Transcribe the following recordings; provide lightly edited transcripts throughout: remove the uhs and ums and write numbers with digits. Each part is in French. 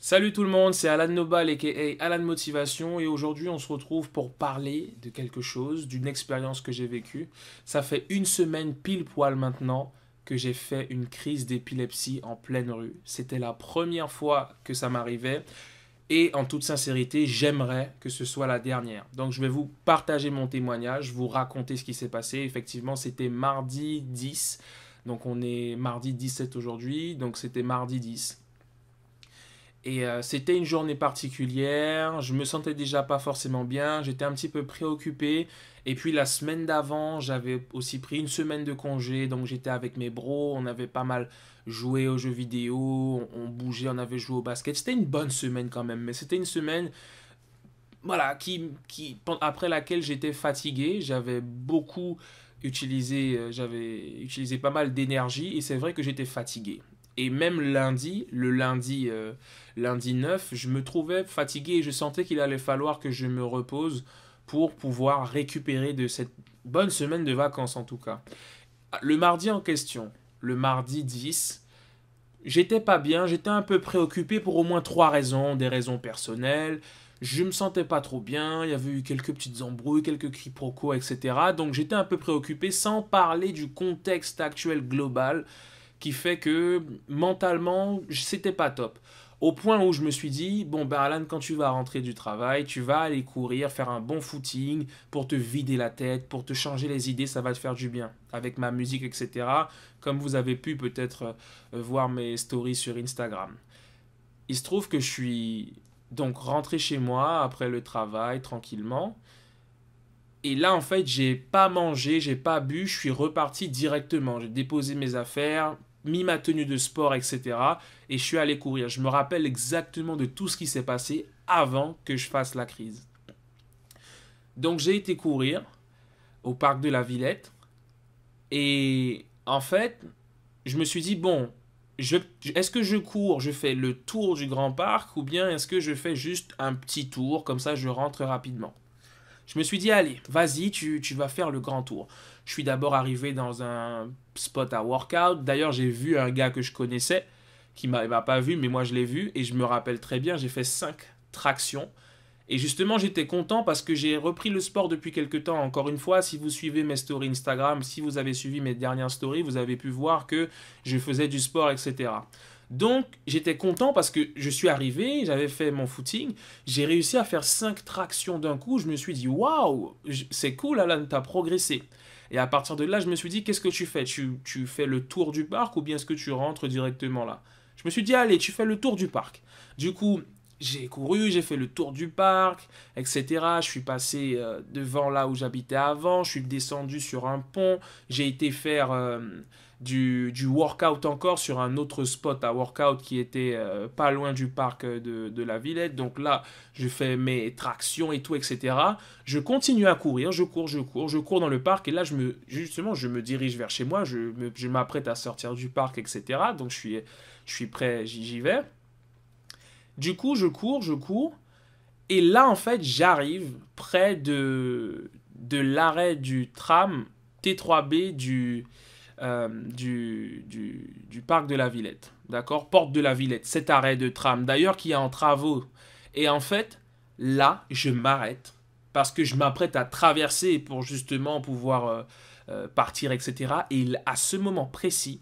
Salut tout le monde, c'est Alan Nobal aka Alan Motivation et aujourd'hui on se retrouve pour parler de quelque chose, d'une expérience que j'ai vécue. Ça fait une semaine pile poil maintenant que j'ai fait une crise d'épilepsie en pleine rue. C'était la première fois que ça m'arrivait et en toute sincérité j'aimerais que ce soit la dernière. Donc je vais vous partager mon témoignage, vous raconter ce qui s'est passé. Effectivement c'était mardi 10, donc on est mardi 17 aujourd'hui, donc c'était mardi 10. Et c'était une journée particulière, je me sentais déjà pas forcément bien, j'étais un petit peu préoccupé. Et puis la semaine d'avant, j'avais aussi pris une semaine de congé, donc j'étais avec mes bros, on avait pas mal joué aux jeux vidéo, on bougeait, on avait joué au basket. C'était une bonne semaine quand même, mais c'était une semaine voilà, après laquelle j'étais fatigué, j'avais utilisé pas mal d'énergie et c'est vrai que j'étais fatigué. Et même lundi, lundi 9, je me trouvais fatigué et je sentais qu'il allait falloir que je me repose pour pouvoir récupérer de cette bonne semaine de vacances en tout cas. Le mardi en question, le mardi 10, j'étais pas bien, j'étais un peu préoccupé pour au moins trois raisons, des raisons personnelles. Je me sentais pas trop bien, il y avait eu quelques petites embrouilles, quelques quiproquos, etc. Donc j'étais un peu préoccupé sans parler du contexte actuel global qui fait que mentalement, c'était pas top. Au point où je me suis dit, bon ben Alan, quand tu vas rentrer du travail, tu vas aller courir, faire un bon footing pour te vider la tête, pour te changer les idées, ça va te faire du bien. Avec ma musique, etc. Comme vous avez pu peut-être voir mes stories sur Instagram. Il se trouve que je suis donc rentré chez moi après le travail, tranquillement. Et là, en fait, j'ai pas mangé, j'ai pas bu, je suis reparti directement. J'ai déposé mes affaires, mis ma tenue de sport, etc. Et je suis allé courir. Je me rappelle exactement de tout ce qui s'est passé avant que je fasse la crise. Donc j'ai été courir au parc de la Villette. Et en fait, je me suis dit, bon, est-ce que je cours, je fais le tour du grand parc ou bien est-ce que je fais juste un petit tour, comme ça je rentre rapidement. Je me suis dit, allez, vas-y, tu vas faire le grand tour. Je suis d'abord arrivé dans un spot à workout. D'ailleurs, j'ai vu un gars que je connaissais, qui m'a pas vu, mais moi je l'ai vu. Et je me rappelle très bien, j'ai fait 5 tractions. Et justement, j'étais content parce que j'ai repris le sport depuis quelques temps. Encore une fois, si vous suivez mes stories Instagram, si vous avez suivi mes dernières stories, vous avez pu voir que je faisais du sport, etc. Donc, j'étais content parce que je suis arrivé, j'avais fait mon footing, j'ai réussi à faire 5 tractions d'un coup. Je me suis dit, waouh, c'est cool, Alan, t'as progressé. Et à partir de là, je me suis dit, qu'est-ce que tu fais tu fais le tour du parc ou bien est-ce que tu rentres directement là? Je me suis dit, allez, tu fais le tour du parc. Du coup, j'ai couru, j'ai fait le tour du parc, etc. Je suis passé devant là où j'habitais avant, je suis descendu sur un pont, j'ai été faire du workout encore sur un autre spot à workout qui était pas loin du parc de la Villette. Donc là, je fais mes tractions et tout, etc. Je continue à courir, je cours dans le parc et là, justement, je me dirige vers chez moi, je m'apprête à sortir du parc, etc. Donc je suis prêt, j'y vais. Du coup, je cours. Et là, en fait, j'arrive près de l'arrêt du tram T3B du parc de la Villette. D'accord? Porte de la Villette. Cet arrêt de tram, d'ailleurs, qui est en travaux. Et en fait, là, je m'arrête parce que je m'apprête à traverser pour justement pouvoir partir, etc. Et à ce moment précis,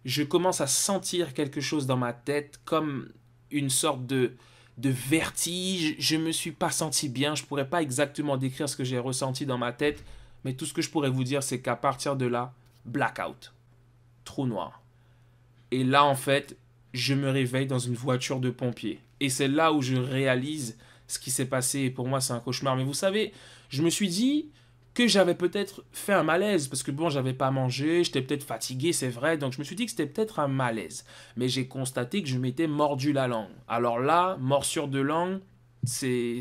je commence à sentir quelque chose dans ma tête comme une sorte de vertige. Je ne me suis pas senti bien. Je ne pourrais pas exactement décrire ce que j'ai ressenti dans ma tête. Mais tout ce que je pourrais vous dire, c'est qu'à partir de là, blackout. Trou noir. Et là, en fait, je me réveille dans une voiture de pompiers. Et c'est là où je réalise ce qui s'est passé. Et pour moi, c'est un cauchemar. Mais vous savez, je me suis dit que j'avais peut-être fait un malaise. Parce que bon, j'avais pas mangé, j'étais peut-être fatigué, c'est vrai. Donc je me suis dit que c'était peut-être un malaise. Mais j'ai constaté que je m'étais mordu la langue. Alors là, morsure de langue, c'est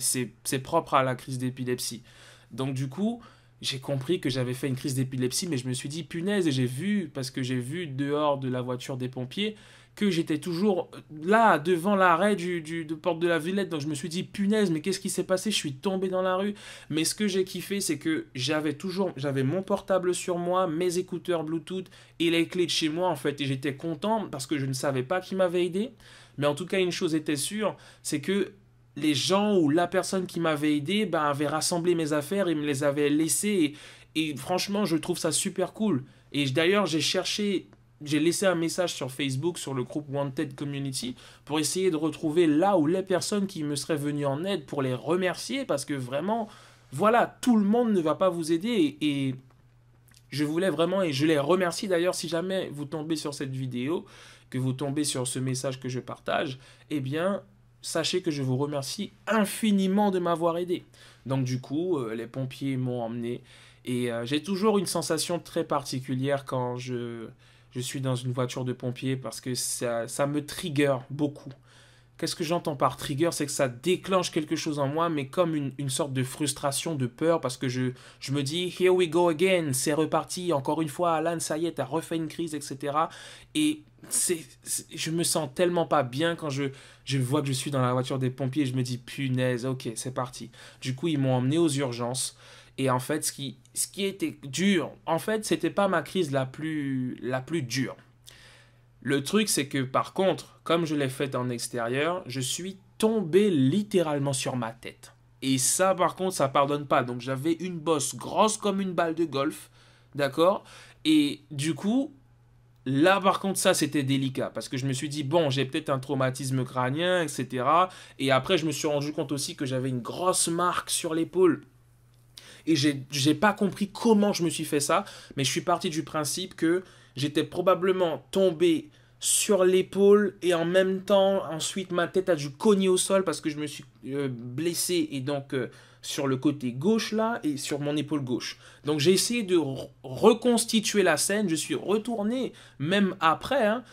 propre à la crise d'épilepsie. Donc du coup, j'ai compris que j'avais fait une crise d'épilepsie, mais je me suis dit, punaise, et j'ai vu, parce que j'ai vu dehors de la voiture des pompiers, que j'étais toujours là, devant l'arrêt de porte de la Villette. Donc je me suis dit, punaise, mais qu'est-ce qui s'est passé? Je suis tombé dans la rue. Mais ce que j'ai kiffé, c'est que j'avais mon portable sur moi, mes écouteurs Bluetooth et les clés de chez moi, en fait. Et j'étais content parce que je ne savais pas qui m'avait aidé. Mais en tout cas, une chose était sûre, c'est que les gens ou la personne qui m'avait aidé avait rassemblé mes affaires et me les avait laissées. Et franchement, je trouve ça super cool. Et d'ailleurs, j'ai laissé un message sur Facebook, sur le groupe Wanted Community, pour essayer de retrouver là où les personnes qui me seraient venues en aide pour les remercier, parce que vraiment, voilà, tout le monde ne va pas vous aider. Et je voulais vraiment, et je les remercie d'ailleurs, si jamais vous tombez sur cette vidéo, que vous tombez sur ce message que je partage, eh bien, sachez que je vous remercie infiniment de m'avoir aidé. Donc du coup, les pompiers m'ont emmené, et j'ai toujours une sensation très particulière quand je suis dans une voiture de pompiers, parce que ça me trigger beaucoup. Qu'est-ce que j'entends par trigger? C'est que ça déclenche quelque chose en moi, mais comme une sorte de frustration, de peur, parce que je me dis, here we go again, c'est reparti, encore une fois, Alan, ça y est, t'as refait une crise, etc. Et je me sens tellement pas bien quand je vois que je suis dans la voiture des pompiers, je me dis, punaise, ok, c'est parti. Du coup, ils m'ont emmené aux urgences. Et en fait, ce qui était dur, en fait, c'était pas ma crise la plus dure. Le truc, c'est que par contre, comme je l'ai fait en extérieur, je suis tombé littéralement sur ma tête. Et ça, par contre, ça pardonne pas. Donc j'avais une bosse grosse comme une balle de golf, d'accord? Et du coup, là, par contre, ça, c'était délicat. Parce que je me suis dit, bon, j'ai peut-être un traumatisme crânien, etc. Et après, je me suis rendu compte aussi que j'avais une grosse marque sur l'épaule. Et j'ai pas compris comment je me suis fait ça, mais je suis parti du principe que j'étais probablement tombé sur l'épaule et en même temps, ensuite, ma tête a dû cogner au sol parce que je me suis blessé et donc sur le côté gauche là et sur mon épaule gauche. Donc j'ai essayé de reconstituer la scène, je suis retourné même après, hein,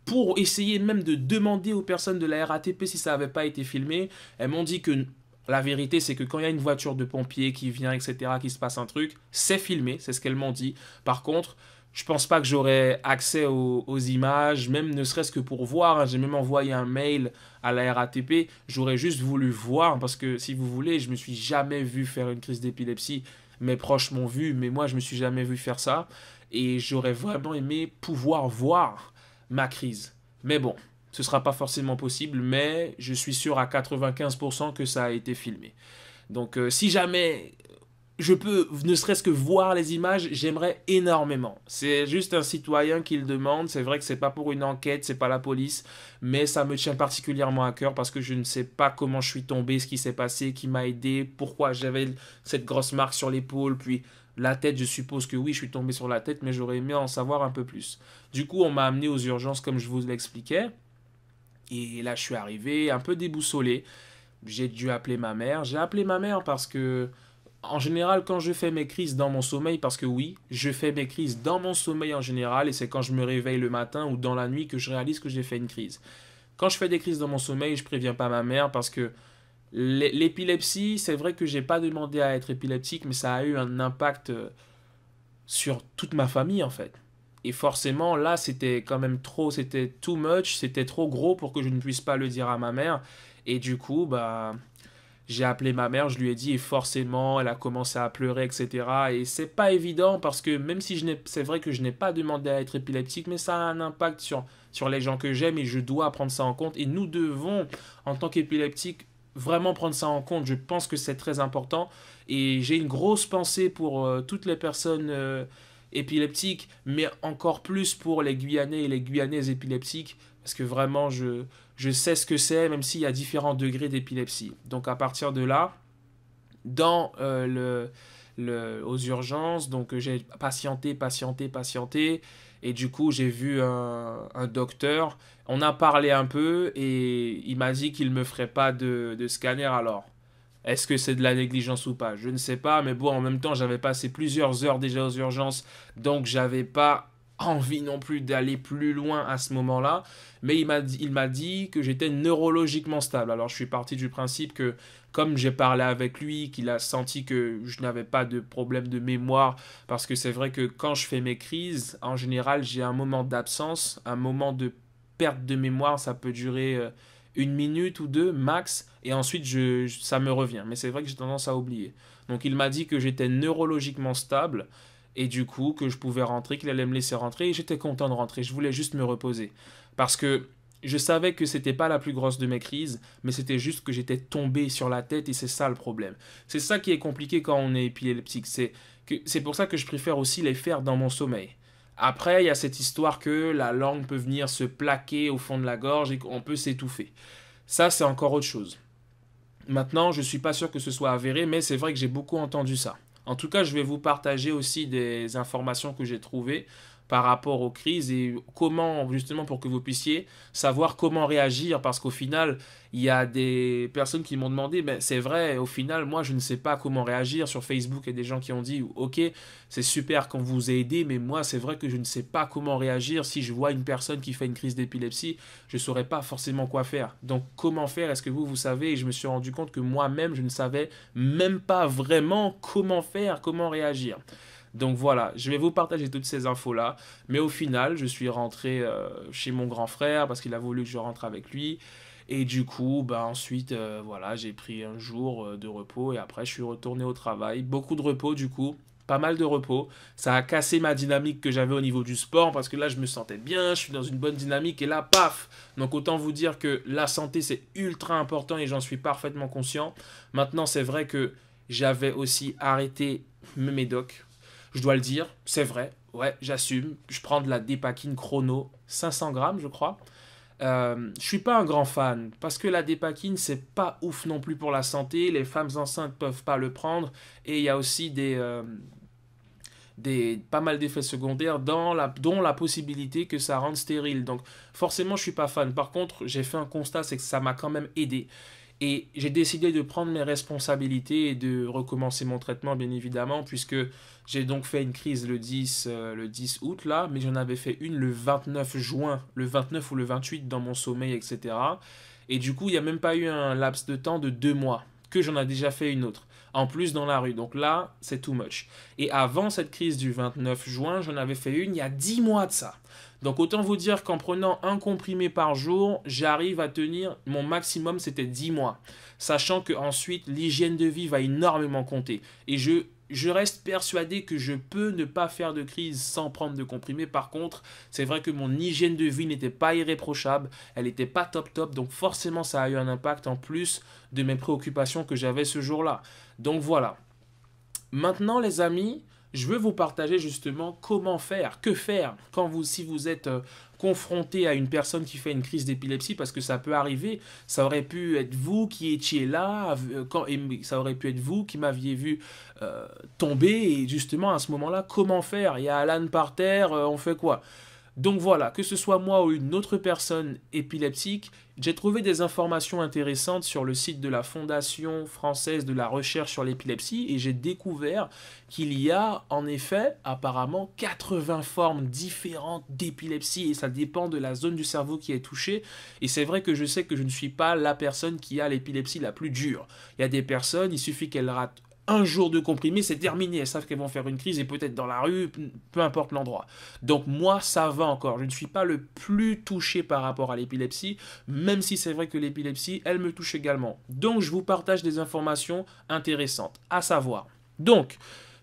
pour essayer même de demander aux personnes de la RATP si ça n'avait pas été filmé. Elles m'ont dit que la vérité, c'est que quand il y a une voiture de pompiers qui vient, etc., qui se passe un truc, c'est filmé, c'est ce qu'elles m'ont dit. Par contre, je pense pas que j'aurais accès aux images, même ne serait-ce que pour voir, hein. J'ai même envoyé un mail à la RATP. J'aurais juste voulu voir, parce que si vous voulez, je me suis jamais vu faire une crise d'épilepsie. Mes proches m'ont vu, mais moi, je me suis jamais vu faire ça. Et j'aurais vraiment aimé pouvoir voir ma crise. Mais bon, ce sera pas forcément possible, mais je suis sûr à 95% que ça a été filmé. Donc si jamais je peux ne serait-ce que voir les images, j'aimerais énormément. C'est juste un citoyen qui le demande. C'est vrai que c'est pas pour une enquête, c'est pas la police, mais ça me tient particulièrement à cœur parce que je ne sais pas comment je suis tombé, ce qui s'est passé, qui m'a aidé, pourquoi j'avais cette grosse marque sur l'épaule, puis la tête, je suppose que oui, je suis tombé sur la tête, mais j'aurais aimé en savoir un peu plus. Du coup, on m'a amené aux urgences comme je vous l'expliquais. Et là, je suis arrivé un peu déboussolé. J'ai dû appeler ma mère. J'ai appelé ma mère parce que en général, quand je fais mes crises dans mon sommeil, parce que oui, je fais mes crises dans mon sommeil en général, et c'est quand je me réveille le matin ou dans la nuit que je réalise que j'ai fait une crise. Quand je fais des crises dans mon sommeil, je préviens pas ma mère parce que l'épilepsie, c'est vrai que j'ai pas demandé à être épileptique, mais ça a eu un impact sur toute ma famille en fait. Et forcément, là, c'était quand même trop, c'était too much, c'était trop gros pour que je ne puisse pas le dire à ma mère. Et du coup, j'ai appelé ma mère, je lui ai dit, et forcément, elle a commencé à pleurer, etc. Et c'est pas évident parce que même si c'est vrai que je n'ai pas demandé à être épileptique, mais ça a un impact sur les gens que j'aime et je dois prendre ça en compte. Et nous devons, en tant qu'épileptique, vraiment prendre ça en compte. Je pense que c'est très important. Et j'ai une grosse pensée pour toutes les personnes épileptiques, mais encore plus pour les Guyanais et les Guyanaises épileptiques, parce que vraiment, je sais ce que c'est, même s'il y a différents degrés d'épilepsie. Donc à partir de là, dans aux urgences, donc j'ai patienté, et du coup j'ai vu un docteur, on a parlé un peu, et il m'a dit qu'il ne me ferait pas de scanner. Alors, est-ce que c'est de la négligence ou pas? Je ne sais pas, mais bon, en même temps, j'avais passé plusieurs heures déjà aux urgences, donc j'avais pas envie non plus d'aller plus loin à ce moment-là. Mais il m'a dit que j'étais neurologiquement stable. Alors je suis parti du principe que, comme j'ai parlé avec lui, qu'il a senti que je n'avais pas de problème de mémoire, parce que c'est vrai que quand je fais mes crises, en général, j'ai un moment d'absence, un moment de perte de mémoire, ça peut durer une minute ou deux max, et ensuite ça me revient. Mais c'est vrai que j'ai tendance à oublier. Donc il m'a dit que j'étais neurologiquement stable, et du coup que je pouvais rentrer, qu'il allait me laisser rentrer, et j'étais content de rentrer. Je voulais juste me reposer. Parce que Je savais que c'était pas la plus grosse de mes crises, mais c'était juste que j'étais tombé sur la tête et c'est ça le problème. C'est ça qui est compliqué quand on est épileptique. C'est pour ça que je préfère aussi les faire dans mon sommeil. Après, il y a cette histoire que la langue peut venir se plaquer au fond de la gorge et qu'on peut s'étouffer. Ça, c'est encore autre chose. Maintenant, je ne suis pas sûr que ce soit avéré, mais c'est vrai que j'ai beaucoup entendu ça. En tout cas, je vais vous partager aussi des informations que j'ai trouvées par rapport aux crises et comment, justement, pour que vous puissiez savoir comment réagir, parce qu'au final, il y a des personnes qui m'ont demandé, ben, c'est vrai, au final, moi, je ne sais pas comment réagir. Sur Facebook, il y a des gens qui ont dit, ok, c'est super qu'on vous ait aidé, mais moi, c'est vrai que je ne sais pas comment réagir. Si je vois une personne qui fait une crise d'épilepsie, je ne saurais pas forcément quoi faire. Donc, comment faire? Est-ce que vous savez? Et je me suis rendu compte que moi-même, je ne savais même pas vraiment comment faire, comment réagir. Donc voilà, je vais vous partager toutes ces infos-là. Mais au final, je suis rentré chez mon grand frère parce qu'il a voulu que je rentre avec lui. Et du coup, bah ensuite, voilà, j'ai pris un jour de repos et après, je suis retourné au travail. Beaucoup de repos du coup, pas mal de repos. Ça a cassé ma dynamique que j'avais au niveau du sport parce que là, je me sentais bien, je suis dans une bonne dynamique et là, paf! Donc autant vous dire que la santé, c'est ultra important et j'en suis parfaitement conscient. Maintenant, c'est vrai que j'avais aussi arrêté mes médocs. Je dois le dire, c'est vrai, ouais, j'assume. Je prends de la Dépakine chrono, 500 grammes, je crois. Je suis pas un grand fan parce que la Dépakine c'est pas ouf non plus pour la santé. Les femmes enceintes peuvent pas le prendre et il y a aussi pas mal d'effets secondaires dont la possibilité que ça rende stérile. Donc forcément je suis pas fan. Par contre j'ai fait un constat, c'est que ça m'a quand même aidé. Et j'ai décidé de prendre mes responsabilités et de recommencer mon traitement, bien évidemment, puisque j'ai donc fait une crise le 10 août, là, mais j'en avais fait une le 29 juin, le 29 ou le 28 dans mon sommeil, etc. Et du coup, il n'y a même pas eu un laps de temps de 2 mois que j'en ai déjà fait une autre. En plus dans la rue. Donc là, c'est too much. Et avant cette crise du 29 juin, j'en avais fait une il y a 10 mois de ça. Donc autant vous dire qu'en prenant un comprimé par jour, j'arrive à tenir, mon maximum c'était 10 mois. Sachant que ensuite l'hygiène de vie va énormément compter. Et je reste persuadé que je peux ne pas faire de crise sans prendre de comprimé. Par contre, c'est vrai que mon hygiène de vie n'était pas irréprochable, elle n'était pas top top, donc forcément ça a eu un impact en plus de mes préoccupations que j'avais ce jour-là. Donc voilà. Maintenant les amis, je veux vous partager justement comment faire, que faire si vous êtes confronté à une personne qui fait une crise d'épilepsie, parce que ça peut arriver. Ça aurait pu être vous qui étiez là, et ça aurait pu être vous qui m'aviez vu tomber, et justement à ce moment-là, comment faire? Il y a Alan par terre, on fait quoi? Donc voilà, que ce soit moi ou une autre personne épileptique, j'ai trouvé des informations intéressantes sur le site de la Fondation française de la recherche sur l'épilepsie et j'ai découvert qu'il y a en effet apparemment 80 formes différentes d'épilepsie et ça dépend de la zone du cerveau qui est touchée. Et c'est vrai que je sais que je ne suis pas la personne qui a l'épilepsie la plus dure. Il y a des personnes, il suffit qu'elles ratent un jour de comprimé, c'est terminé. Elles savent qu'elles vont faire une crise et peut-être dans la rue, peu importe l'endroit. Donc moi, ça va encore. Je ne suis pas le plus touché par rapport à l'épilepsie, même si c'est vrai que l'épilepsie, elle me touche également. Donc je vous partage des informations intéressantes, à savoir. Donc,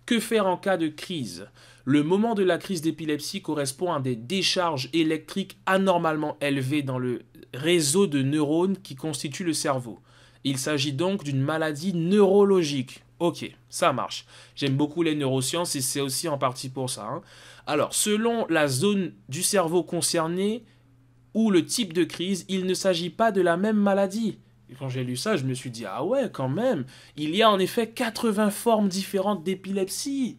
que faire en cas de crise? Le moment de la crise d'épilepsie correspond à des décharges électriques anormalement élevées dans le réseau de neurones qui constitue le cerveau. Il s'agit donc d'une maladie neurologique. Ok, ça marche. J'aime beaucoup les neurosciences et c'est aussi en partie pour ça. Hein. Alors, selon la zone du cerveau concernée ou le type de crise, il ne s'agit pas de la même maladie. Et quand j'ai lu ça, je me suis dit, ah ouais, quand même, il y a en effet 80 formes différentes d'épilepsie.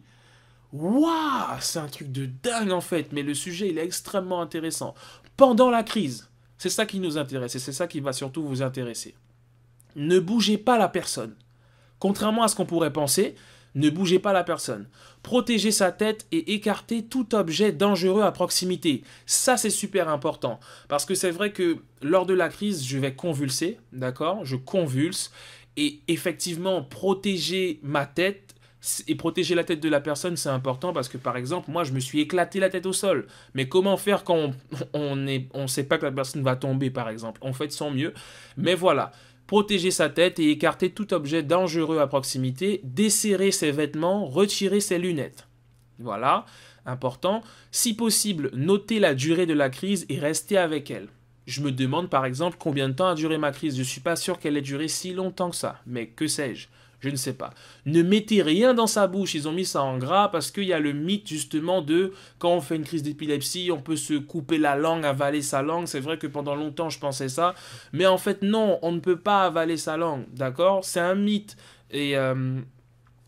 Waouh, c'est un truc de dingue en fait, mais le sujet il est extrêmement intéressant. Pendant la crise, c'est ça qui nous intéresse et c'est ça qui va surtout vous intéresser. Ne bougez pas la personne. Contrairement à ce qu'on pourrait penser, ne bougez pas la personne. Protégez sa tête et écartez tout objet dangereux à proximité. Ça, c'est super important. Parce que c'est vrai que lors de la crise, je vais convulser, d'accord? Je convulse. Et effectivement, protéger ma tête et protéger la tête de la personne, c'est important parce que, par exemple, moi, je me suis éclaté la tête au sol. Mais comment faire quand on sait pas que la personne va tomber, par exemple? On fait de son mieux. Mais voilà. Protéger sa tête et écarter tout objet dangereux à proximité, desserrer ses vêtements, retirer ses lunettes. Voilà, important. Si possible, notez la durée de la crise et restez avec elle. Je me demande par exemple combien de temps a duré ma crise. Je ne suis pas sûr qu'elle ait duré si longtemps que ça. Mais que sais-je? Je ne sais pas. Ne mettez rien dans sa bouche. Ils ont mis ça en gras parce qu'il y a le mythe justement de quand on fait une crise d'épilepsie, on peut se couper la langue, avaler sa langue. C'est vrai que pendant longtemps je pensais ça. Mais en fait non, on ne peut pas avaler sa langue. D'accord? C'est un mythe. Et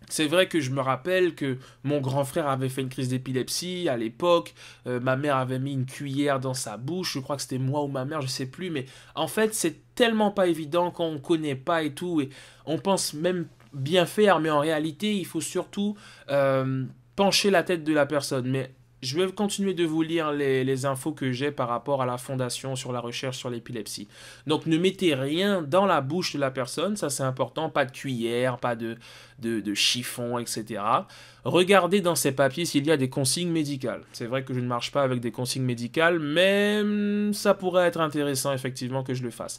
c'est vrai que je me rappelle que mon grand frère avait fait une crise d'épilepsie à l'époque. Ma mère avait mis une cuillère dans sa bouche. Je crois que c'était moi ou ma mère, je sais plus. Mais en fait, c'est tellement pas évident quand on ne connaît pas et tout. Et on pense même bien faire, mais en réalité, il faut surtout pencher la tête de la personne. Mais je vais continuer de vous lire les infos que j'ai par rapport à la fondation sur la recherche sur l'épilepsie. Donc ne mettez rien dans la bouche de la personne, ça c'est important, pas de cuillère, pas de chiffon, etc. Regardez dans ces papiers s'il y a des consignes médicales. C'est vrai que je ne marche pas avec des consignes médicales, mais ça pourrait être intéressant effectivement que je le fasse.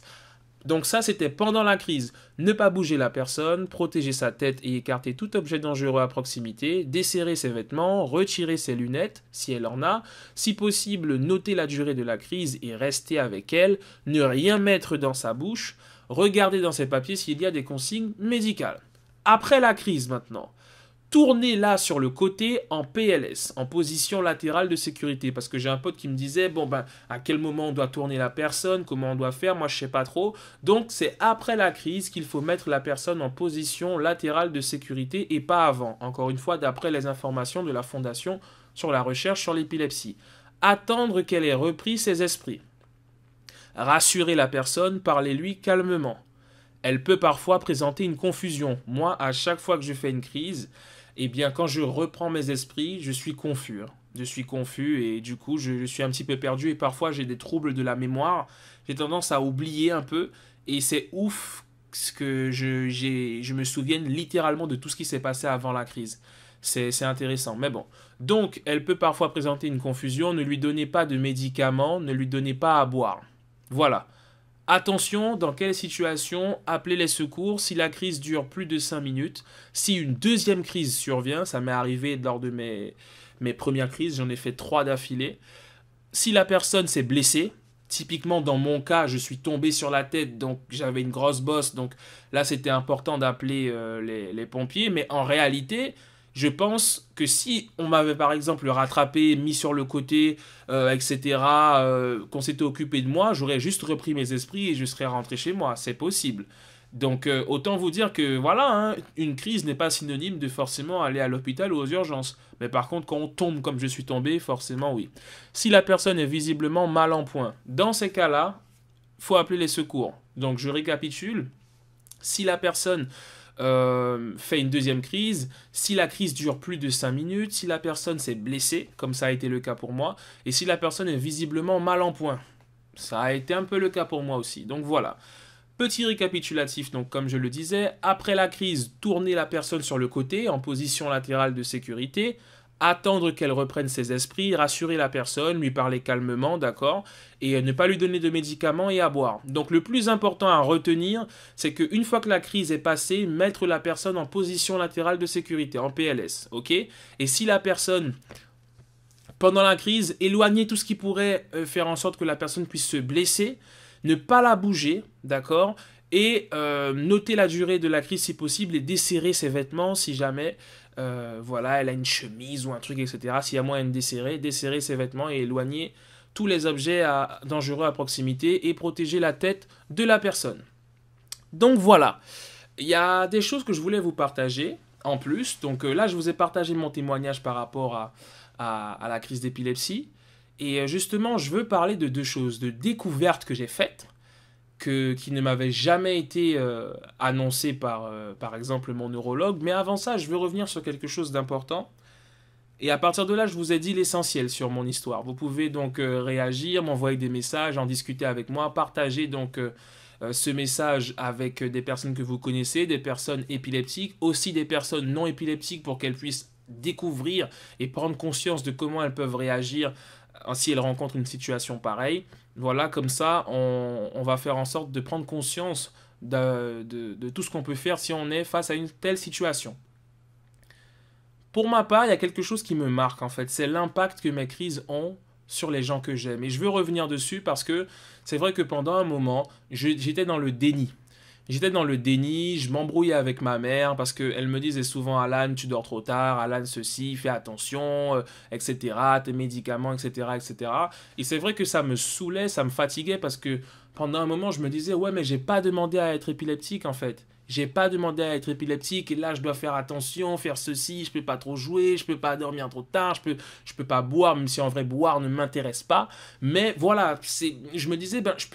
Donc ça, c'était pendant la crise. Ne pas bouger la personne, protéger sa tête et écarter tout objet dangereux à proximité, desserrer ses vêtements, retirer ses lunettes, si elle en a, si possible, noter la durée de la crise et rester avec elle, ne rien mettre dans sa bouche, regarder dans ses papiers s'il y a des consignes médicales. Après la crise maintenant, tournez là sur le côté en PLS, en position latérale de sécurité. Parce que j'ai un pote qui me disait, bon ben, à quel moment on doit tourner la personne, comment on doit faire, moi je sais pas trop. Donc c'est après la crise qu'il faut mettre la personne en position latérale de sécurité et pas avant. Encore une fois, d'après les informations de la Fondation sur la recherche sur l'épilepsie. Attendre qu'elle ait repris ses esprits. Rassurer la personne, parlez-lui calmement. Elle peut parfois présenter une confusion. Moi, à chaque fois que je fais une crise, eh bien, quand je reprends mes esprits, je suis confus. Je suis confus et du coup, je suis un petit peu perdu et parfois j'ai des troubles de la mémoire. J'ai tendance à oublier un peu et c'est ouf que je me souvienne littéralement de tout ce qui s'est passé avant la crise. C'est intéressant, mais bon. Donc, elle peut parfois présenter une confusion. Ne lui donnez pas de médicaments, ne lui donnez pas à boire. Voilà. Attention, dans quelle situation appeler les secours si la crise dure plus de 5 minutes. Si une deuxième crise survient, ça m'est arrivé lors de mes premières crises, j'en ai fait 3 d'affilée. Si la personne s'est blessée, typiquement dans mon cas, je suis tombé sur la tête, donc j'avais une grosse bosse, donc là c'était important d'appeler les pompiers, mais en réalité, je pense que si on m'avait par exemple rattrapé, mis sur le côté, etc., qu'on s'était occupé de moi, j'aurais juste repris mes esprits et je serais rentré chez moi. C'est possible. Donc autant vous dire que voilà, hein, une crise n'est pas synonyme de forcément aller à l'hôpital ou aux urgences. Mais par contre, quand on tombe comme je suis tombé, forcément oui. Si la personne est visiblement mal en point, dans ces cas-là, faut appeler les secours. Donc je récapitule. Si la personne fait une deuxième crise, si la crise dure plus de 5 minutes, si la personne s'est blessée, comme ça a été le cas pour moi, et si la personne est visiblement mal en point. Ça a été un peu le cas pour moi aussi. Donc voilà. Petit récapitulatif, donc comme je le disais, après la crise, tourner la personne sur le côté en position latérale de sécurité, attendre qu'elle reprenne ses esprits, rassurer la personne, lui parler calmement, d'accord, et ne pas lui donner de médicaments et à boire. Donc le plus important à retenir, c'est qu'une fois que la crise est passée, mettre la personne en position latérale de sécurité, en PLS, ok. Et si la personne, pendant la crise, éloigner tout ce qui pourrait faire en sorte que la personne puisse se blesser, ne pas la bouger, d'accord, et noter la durée de la crise si possible et desserrer ses vêtements si jamais voilà, elle a une chemise ou un truc, etc. S'il y a moyen de desserrer ses vêtements et éloigner tous les objets dangereux à proximité et protéger la tête de la personne. Donc voilà, il y a des choses que je voulais vous partager en plus. Donc là, je vous ai partagé mon témoignage par rapport à la crise d'épilepsie. Et justement, je veux parler de 2 choses, de découvertes que j'ai faites, qui ne m'avaient jamais été annoncées par exemple mon neurologue. Mais avant ça, je veux revenir sur quelque chose d'important. Et à partir de là, je vous ai dit l'essentiel sur mon histoire. Vous pouvez donc réagir, m'envoyer des messages, en discuter avec moi, partager donc ce message avec des personnes que vous connaissez, des personnes épileptiques, aussi des personnes non épileptiques pour qu'elles puissent découvrir et prendre conscience de comment elles peuvent réagir si elles rencontrent une situation pareille. Voilà, comme ça, on va faire en sorte de prendre conscience de tout ce qu'on peut faire si on est face à une telle situation. Pour ma part, il y a quelque chose qui me marque en fait, c'est l'impact que mes crises ont sur les gens que j'aime. Et je veux revenir dessus parce que c'est vrai que pendant un moment, j'étais dans le déni. J'étais dans le déni, je m'embrouillais avec ma mère parce qu'elle me disait souvent Alan, tu dors trop tard, Alan, ceci, fais attention, etc., tes médicaments, etc., etc. Et cetera. Et c'est vrai que ça me saoulait, ça me fatiguait parce que pendant un moment, je me disais, ouais, mais j'ai pas demandé à être épileptique en fait. J'ai pas demandé à être épileptique et là je dois faire attention, faire ceci, je peux pas trop jouer, je peux pas dormir trop tard, je peux pas boire, même si en vrai boire ne m'intéresse pas. Mais voilà, je me disais, ben je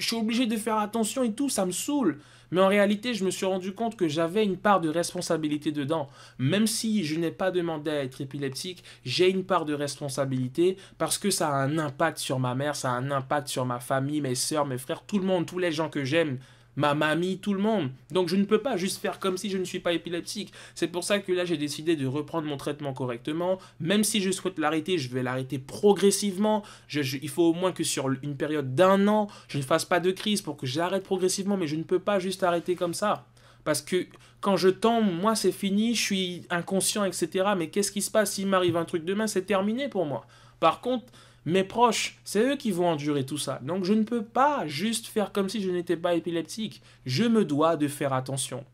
suis obligé de faire attention et tout, ça me saoule. Mais en réalité, je me suis rendu compte que j'avais une part de responsabilité dedans. Même si je n'ai pas demandé à être épileptique, j'ai une part de responsabilité parce que ça a un impact sur ma mère, ça a un impact sur ma famille, mes soeurs, mes frères, tout le monde, tous les gens que j'aime, ma mamie, tout le monde. Donc je ne peux pas juste faire comme si je ne suis pas épileptique. C'est pour ça que là j'ai décidé de reprendre mon traitement correctement. Même si je souhaite l'arrêter, je vais l'arrêter progressivement. Il faut au moins que sur une période d'un an, je ne fasse pas de crise pour que j'arrête progressivement. Mais je ne peux pas juste arrêter comme ça. Parce que quand je tombe, moi c'est fini, je suis inconscient, etc. Mais qu'est-ce qui se passe s'il m'arrive un truc demain? C'est terminé pour moi. Par contre, mes proches, c'est eux qui vont endurer tout ça. Donc je ne peux pas juste faire comme si je n'étais pas épileptique. Je me dois de faire attention.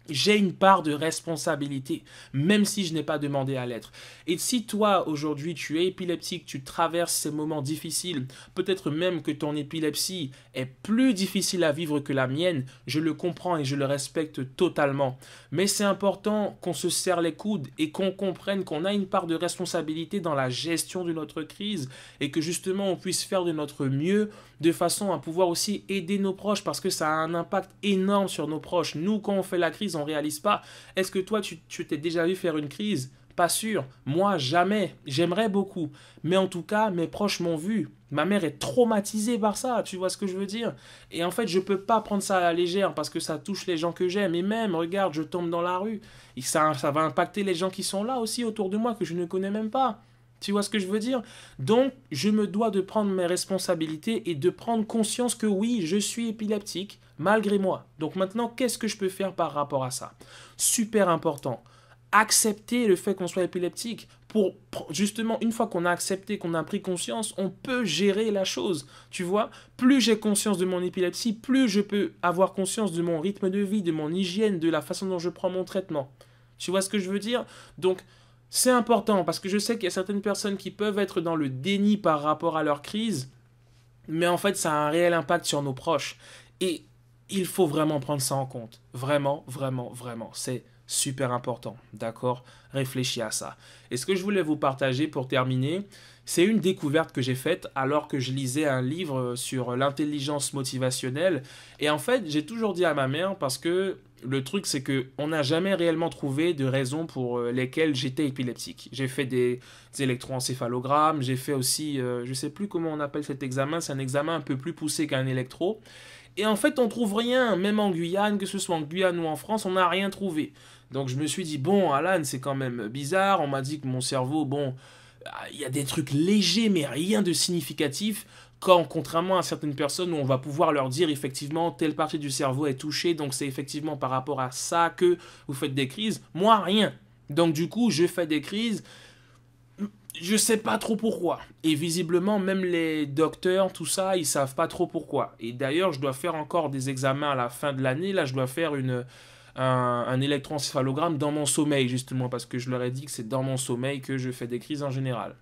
J'ai une part de responsabilité, même si je n'ai pas demandé à l'être. Et si toi, aujourd'hui, tu es épileptique, tu traverses ces moments difficiles, peut-être même que ton épilepsie est plus difficile à vivre que la mienne, je le comprends et je le respecte totalement. Mais c'est important qu'on se serre les coudes et qu'on comprenne qu'on a une part de responsabilité dans la gestion de notre crise et que justement on puisse faire de notre mieux de façon à pouvoir aussi aider nos proches parce que ça a un impact énorme sur nos proches. Nous, quand on fait la crise, on ne réalise pas. Est-ce que toi, tu t'es déjà vu faire une crise? Pas sûr. Moi, jamais. J'aimerais beaucoup. Mais en tout cas, mes proches m'ont vu. Ma mère est traumatisée par ça, tu vois ce que je veux dire? Et en fait, je ne peux pas prendre ça à la légère parce que ça touche les gens que j'aime. Et même, regarde, je tombe dans la rue. Et ça va impacter les gens qui sont là aussi autour de moi que je ne connais même pas. Tu vois ce que je veux dire? Donc, je me dois de prendre mes responsabilités et de prendre conscience que oui, je suis épileptique, malgré moi. Donc maintenant, qu'est-ce que je peux faire par rapport à ça? Super important. Accepter le fait qu'on soit épileptique. Pour justement, une fois qu'on a accepté, qu'on a pris conscience, on peut gérer la chose. Tu vois? Plus j'ai conscience de mon épilepsie, plus je peux avoir conscience de mon rythme de vie, de mon hygiène, de la façon dont je prends mon traitement. Tu vois ce que je veux dire? Donc, c'est important parce que je sais qu'il y a certaines personnes qui peuvent être dans le déni par rapport à leur crise, mais en fait ça a un réel impact sur nos proches. Et il faut vraiment prendre ça en compte. Vraiment, vraiment, vraiment. C'est super important. D'accord? Réfléchis à ça. Et ce que je voulais vous partager pour terminer, c'est une découverte que j'ai faite alors que je lisais un livre sur l'intelligence motivationnelle. Et en fait, j'ai toujours dit à ma mère parce que le truc, c'est qu'on n'a jamais réellement trouvé de raisons pour lesquelles j'étais épileptique. J'ai fait des électroencéphalogrammes, j'ai fait aussi, je ne sais plus comment on appelle cet examen, c'est un examen un peu plus poussé qu'un électro. Et en fait, on trouve rien, même en Guyane, que ce soit en Guyane ou en France, on n'a rien trouvé. Donc je me suis dit, bon, Alan, c'est quand même bizarre. On m'a dit que mon cerveau, bon, il y a des trucs légers, mais rien de significatif. Quand, contrairement à certaines personnes où on va pouvoir leur dire effectivement telle partie du cerveau est touchée, donc c'est effectivement par rapport à ça que vous faites des crises. Moi, rien. Donc du coup, je fais des crises. Je sais pas trop pourquoi. Et visiblement, même les docteurs, tout ça, ils savent pas trop pourquoi. Et d'ailleurs, je dois faire encore des examens à la fin de l'année. Là, je dois faire un électroencéphalogramme dans mon sommeil, justement, parce que je leur ai dit que c'est dans mon sommeil que je fais des crises en général.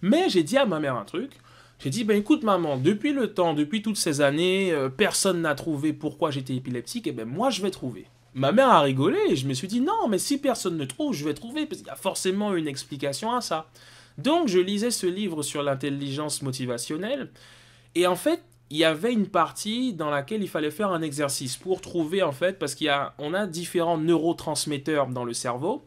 Mais j'ai dit à ma mère un truc. J'ai dit, ben écoute maman, depuis le temps, depuis toutes ces années, personne n'a trouvé pourquoi j'étais épileptique, et ben moi je vais trouver. Ma mère a rigolé et je me suis dit, non, mais si personne ne trouve, je vais trouver, parce qu'il y a forcément une explication à ça. Donc je lisais ce livre sur l'intelligence motivationnelle, et en fait, il y avait une partie dans laquelle il fallait faire un exercice pour trouver, en fait, parce qu'on a différents neurotransmetteurs dans le cerveau,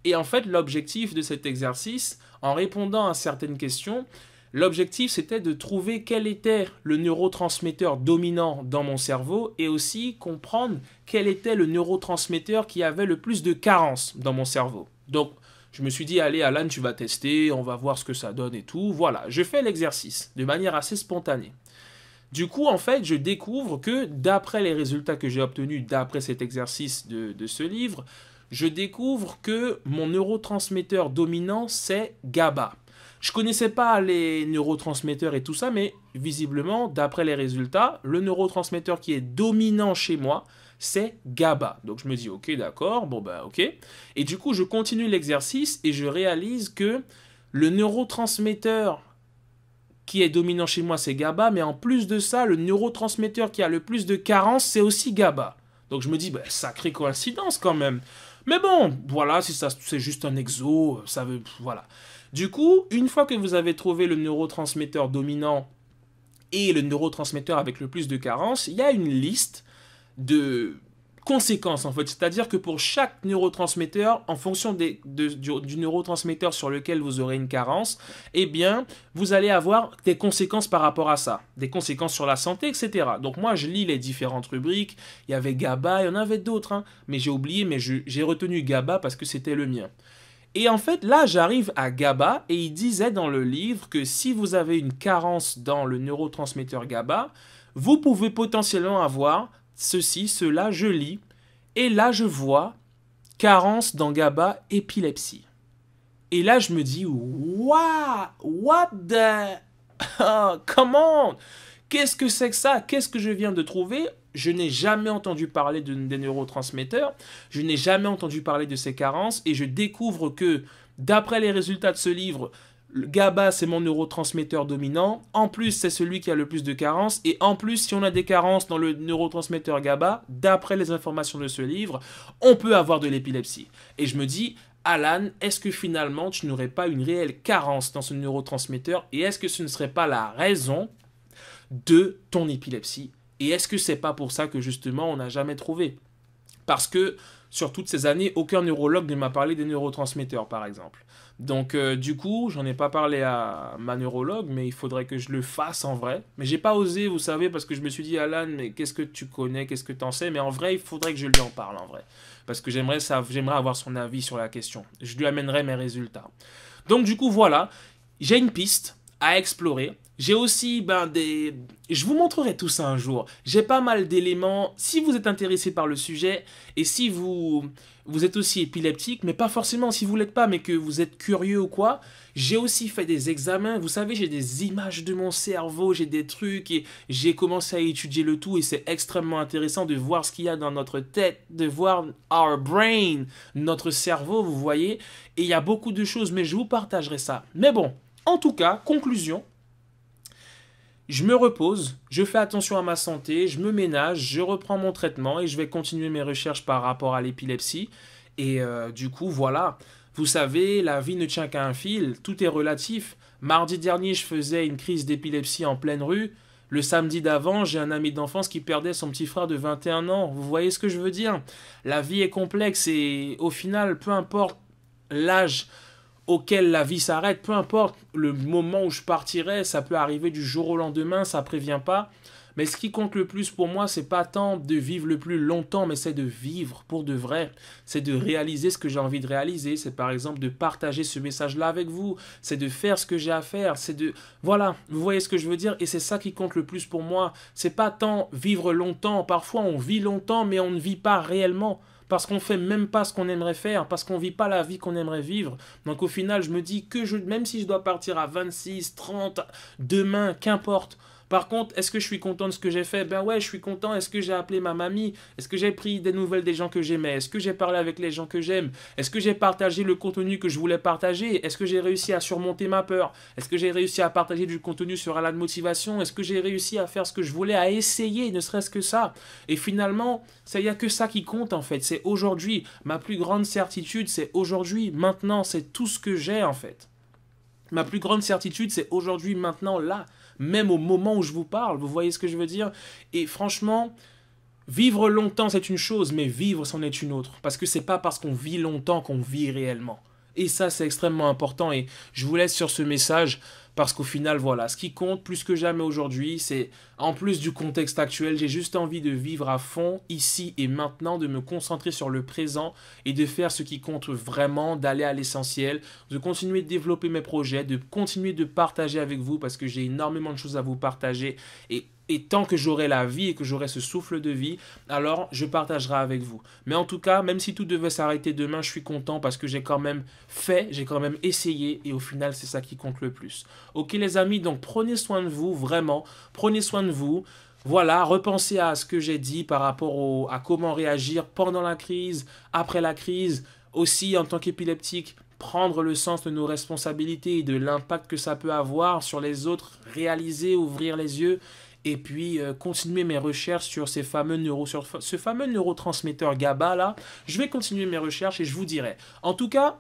et en fait, l'objectif de cet exercice, en répondant à certaines questions, l'objectif, c'était de trouver quel était le neurotransmetteur dominant dans mon cerveau et aussi comprendre quel était le neurotransmetteur qui avait le plus de carences dans mon cerveau. Donc, je me suis dit, allez, Alan, tu vas tester, on va voir ce que ça donne et tout. Voilà, je fais l'exercice de manière assez spontanée. Du coup, en fait, je découvre que d'après les résultats que j'ai obtenus d'après cet exercice de ce livre, je découvre que mon neurotransmetteur dominant, c'est GABA. Je connaissais pas les neurotransmetteurs et tout ça, mais visiblement, d'après les résultats, le neurotransmetteur qui est dominant chez moi, c'est GABA. Donc je me dis, ok, d'accord, bon bah ok. Et du coup, je continue l'exercice et je réalise que le neurotransmetteur qui est dominant chez moi, c'est GABA, mais en plus de ça, le neurotransmetteur qui a le plus de carence, c'est aussi GABA. Donc je me dis, bah, sacrée coïncidence quand même. Mais bon, voilà, si ça c'est juste un exo, ça veut, voilà. Du coup, une fois que vous avez trouvé le neurotransmetteur dominant et le neurotransmetteur avec le plus de carence, il y a une liste de conséquences en fait. C'est-à-dire que pour chaque neurotransmetteur, en fonction du neurotransmetteur sur lequel vous aurez une carence, eh bien, vous allez avoir des conséquences par rapport à ça. Des conséquences sur la santé, etc. Donc moi, je lis les différentes rubriques. Il y avait GABA, il y en avait d'autres, hein, mais j'ai oublié, mais j'ai retenu GABA parce que c'était le mien. Et en fait, là, j'arrive à GABA et il disait dans le livre que si vous avez une carence dans le neurotransmetteur GABA, vous pouvez potentiellement avoir ceci, cela, je lis. Et là, je vois carence dans GABA, épilepsie. Et là, je me dis, what the... come on! Qu'est-ce que c'est que ça? Qu'est-ce que je viens de trouver? Je n'ai jamais entendu parler des neurotransmetteurs, je n'ai jamais entendu parler de ces carences, et je découvre que, d'après les résultats de ce livre, le GABA, c'est mon neurotransmetteur dominant, en plus, c'est celui qui a le plus de carences, et en plus, si on a des carences dans le neurotransmetteur GABA, d'après les informations de ce livre, on peut avoir de l'épilepsie. Et je me dis, Alan, est-ce que finalement, tu n'aurais pas une réelle carence dans ce neurotransmetteur, et est-ce que ce ne serait pas la raison de ton épilepsie? Et est-ce que c'est pas pour ça que justement on n'a jamais trouvé? Parce que sur toutes ces années, aucun neurologue ne m'a parlé des neurotransmetteurs, par exemple. Donc du coup, j'en ai pas parlé à ma neurologue, mais il faudrait que je le fasse en vrai. Mais j'ai pas osé, vous savez, parce que je me suis dit, Alan, mais qu'est-ce que tu connais, qu'est-ce que tu en sais? Mais en vrai, il faudrait que je lui en parle en vrai. Parce que j'aimerais avoir son avis sur la question. Je lui amènerai mes résultats. Donc du coup, voilà, j'ai une piste à explorer. J'ai aussi je vous montrerai tout ça un jour. J'ai pas mal d'éléments. Si vous êtes intéressé par le sujet et si vous êtes aussi épileptique, mais pas forcément si vous l'êtes pas, mais que vous êtes curieux ou quoi, j'ai aussi fait des examens. Vous savez, j'ai des images de mon cerveau, j'ai des trucs et j'ai commencé à étudier le tout et c'est extrêmement intéressant de voir ce qu'il y a dans notre tête, de voir our brain, notre cerveau, vous voyez. Et il y a beaucoup de choses, mais je vous partagerai ça. Mais bon, en tout cas, conclusion. Je me repose, je fais attention à ma santé, je me ménage, je reprends mon traitement et je vais continuer mes recherches par rapport à l'épilepsie. Et du coup, voilà. Vous savez, la vie ne tient qu'à un fil, tout est relatif. Mardi dernier, je faisais une crise d'épilepsie en pleine rue. Le samedi d'avant, j'ai un ami d'enfance qui perdait son petit frère de 21 ans. Vous voyez ce que je veux dire? La vie est complexe et au final, peu importe l'âge auquel la vie s'arrête, peu importe le moment où je partirai, ça peut arriver du jour au lendemain, ça prévient pas. Mais ce qui compte le plus pour moi, c'est pas tant de vivre le plus longtemps, mais c'est de vivre pour de vrai. C'est de réaliser ce que j'ai envie de réaliser. C'est par exemple de partager ce message-là avec vous. C'est de faire ce que j'ai à faire. C'est de... Voilà, vous voyez ce que je veux dire? Et c'est ça qui compte le plus pour moi. C'est pas tant vivre longtemps. Parfois, on vit longtemps, mais on ne vit pas réellement. Parce qu'on fait même pas ce qu'on aimerait faire, parce qu'on vit pas la vie qu'on aimerait vivre. Donc au final, je me dis que même si je dois partir à 26, 30, demain, qu'importe. Par contre, est-ce que je suis content de ce que j'ai fait? Ben ouais, je suis content. Est-ce que j'ai appelé ma mamie? Est-ce que j'ai pris des nouvelles des gens que j'aimais? Est-ce que j'ai parlé avec les gens que j'aime? Est-ce que j'ai partagé le contenu que je voulais partager? Est-ce que j'ai réussi à surmonter ma peur? Est-ce que j'ai réussi à partager du contenu sur la motivation? Est-ce que j'ai réussi à faire ce que je voulais, à essayer, ne serait-ce que ça? Et finalement, il n'y a que ça qui compte en fait. C'est aujourd'hui. Ma plus grande certitude, c'est aujourd'hui, maintenant. C'est tout ce que j'ai en fait. Ma plus grande certitude, c'est aujourd'hui, maintenant, là. Même au moment où je vous parle, vous voyez ce que je veux dire? Et franchement, vivre longtemps c'est une chose, mais vivre c'en est une autre. Parce que c'est pas parce qu'on vit longtemps qu'on vit réellement. Et ça c'est extrêmement important et je vous laisse sur ce message. Parce qu'au final, voilà, ce qui compte plus que jamais aujourd'hui, c'est, en plus du contexte actuel, j'ai juste envie de vivre à fond, ici et maintenant, de me concentrer sur le présent et de faire ce qui compte vraiment, d'aller à l'essentiel, de continuer de développer mes projets, de continuer de partager avec vous, parce que j'ai énormément de choses à vous partager. Et tant que j'aurai la vie et que j'aurai ce souffle de vie, alors je partagerai avec vous. Mais en tout cas, même si tout devait s'arrêter demain, je suis content parce que j'ai quand même fait, j'ai quand même essayé et au final, c'est ça qui compte le plus. Ok les amis, donc prenez soin de vous, vraiment, prenez soin de vous. Voilà, repensez à ce que j'ai dit par rapport à comment réagir pendant la crise, après la crise, aussi en tant qu'épileptique, prendre le sens de nos responsabilités et de l'impact que ça peut avoir sur les autres, réaliser, ouvrir les yeux et puis continuer mes recherches sur sur ce fameux neurotransmetteur GABA là. Je vais continuer mes recherches et je vous dirai. En tout cas,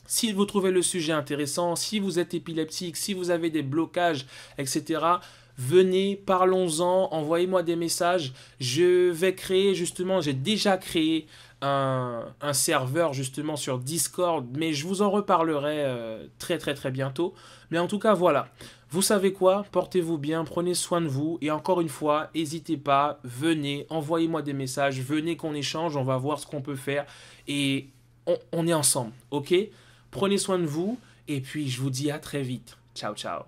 si vous trouvez le sujet intéressant, si vous êtes épileptique, si vous avez des blocages, etc., venez, parlons-en, envoyez-moi des messages. Je vais créer justement, j'ai déjà créé un serveur justement sur Discord, mais je vous en reparlerai très très très bientôt. Mais en tout cas, voilà. Vous savez quoi? Portez-vous bien, prenez soin de vous. Et encore une fois, n'hésitez pas, venez, envoyez-moi des messages, venez qu'on échange, on va voir ce qu'on peut faire. Et on est ensemble, ok? Prenez soin de vous et puis je vous dis à très vite. Ciao, ciao.